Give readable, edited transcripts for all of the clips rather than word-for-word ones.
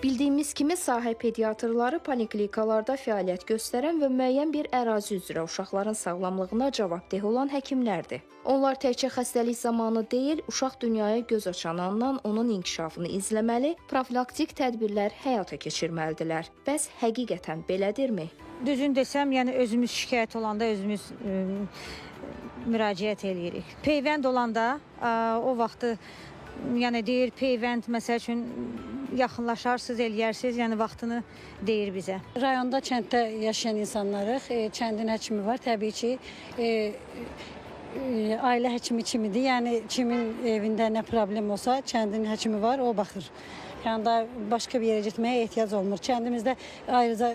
Bildiyimiz kimi sahə pediatrları poliklinikalarda fəaliyyət göstərən və müəyyən bir ərazi üzrə uşaqların sağlamlığına cavabdeh olan həkimlərdir. Onlar təkcə xəstəlik zamanı deyil, uşaq dünyaya göz açan andan onun inkişafını izləməli, profilaktik tədbirlər həyata keçirməlidirlər. Bəs həqiqətən belədirmi? Düzün desəm, yəni özümüz şikayət olanda özümüz müraciət eləyirik. Peyvənd olanda o vaxtı yəni deyir peyvənd məsəl üçün yaxınlaşarsınız, eləyərsiniz, yəni vaxtını deyir bizə. Rayonda, kənddə yaşayan insanlarıq. Kəndin həkimi var. Təbii ki, ailə həkimi kimidir. Yəni kimin evində nə problem olsa, kəndin həkimi var, o baxır. Yəni da başqa bir yerə getməyə ehtiyac olmur. Kəndimizdə ayrıca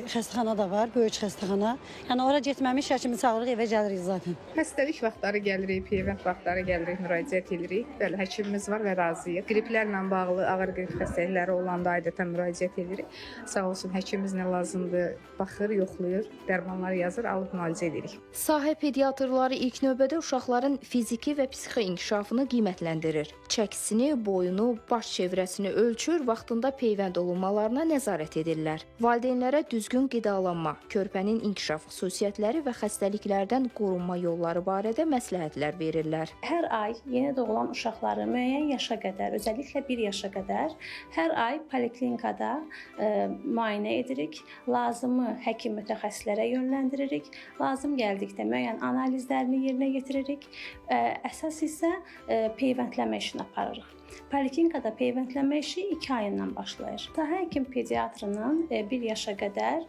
xəstəxana da var, böyük xəstəxana. Yəni ora getməmiş həkimi çağırırıq, evə gəlirik zaten. Xəstəlik vaxtları gəlirik, peyvənd vaxtları gəlirik, müraciət edirik. Bəli, həkimimiz var və razıyıq. Qriplərlə bağlı ağır qrip xəstəlikləri olanda adətən müraciət edirik. Sağ olsun həkimimiz nə lazımdır, baxır, yoxlayır, dərmanlar yazır, alıb müalicə edirik. Sahə pediatrları ilk növbədə uşaqların fiziki və psixi inkişafını qiymətləndirir. Çəkisini, boyunu, baş çevrəsini ölçür, vaxtında peyvənd olunmalarına nəzarət edirlər. Valideynlərə düzgün qidalanma, körpənin inkişaf xüsusiyyətləri və xəstəliklərdən qorunma yolları barədə məsləhətlər verirlər. Hər ay yeni doğulan uşaqları müəyyən yaşa qədər, özəlliklə 1 yaşa qədər hər ay poliklinikada müayinə edirik. Lazımı həkim mütəxəssislərə yönləndiririk. Lazım gəldikdə müəyyən analizlərini yerinə yetiririk. Əsas isə peyvəndləmə işini aparırıq. Poliklinikada peyvəndləmə işi 2 ayından başlayır. Sahə həkim pediatrının 1 yaşa qədər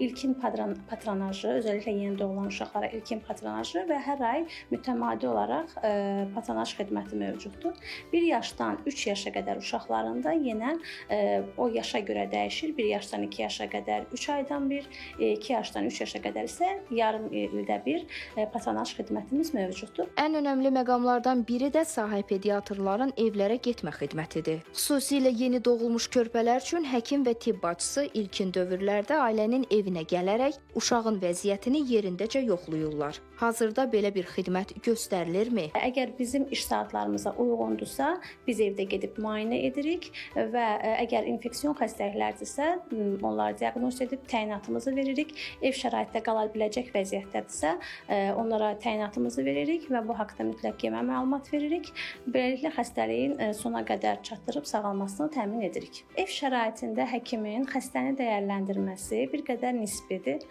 ilkin patronajı, özəlliklə yeni doğulan uşaqlara ilkin patronajı və hər ay mütəmadi olaraq patronaj xidməti mövcuddur. 1 yaşdan 3 yaşa qədər uşaqlarında yenə o yaşa görə dəyişir. 1 yaşdan 2 yaşa qədər 3 aydan bir, 2 yaşdan 3 yaşa qədər isə yarım ildə bir patronaj xidmətimiz mövcuddur. Ən önəmli məqamlardan biri də sahə pediatrların evlərə getmə xidmətidir. Xüsusilə yeni doğulmuş körpələr üçün həkim və tibb bacısı ilkin dövrlərdə ailənin evinə gələrək uşağın vəziyyətini yerindəcə yoxlayırlar. Hazırda belə bir xidmət göstərilirmi? Əgər bizim iş saatlarımıza uyğundursa, biz evdə gedib müayinə edirik və əgər infeksion xəstəliklərdirsə, onları diaqnoz edib təyinatımızı veririk. Ev şəraitdə qala biləcək vəziyyətdədirsə, onlara təyinatımızı veririk və bu haqqda mütləq yemə məlumat veririk. Beləliklə xəstəliyin sona qədər çatdırıb sağalmasını təmin edirik. Ev şəraitində həkimin xəstəni dəyərləndirməsi bir qədər nisbidir.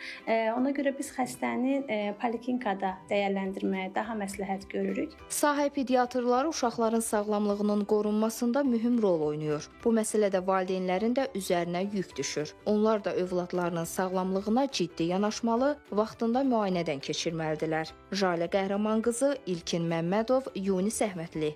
Ona görə biz xəstəni poliklinikada dəyərləndirməyə daha məsləhət görürük. Sahə pediatrları uşaqların sağlamlığının qorunmasında mühüm rol oynayır. Bu məsələdə valideynlərin də üzərinə yük düşür. Onlar da övladlarının sağlamlığına ciddi yanaşmalı, vaxtında müayinədən keçirməlidirlər. Jalə Qəhrəman qızı, İlkin Məmmədov, Yunis Əhmədli.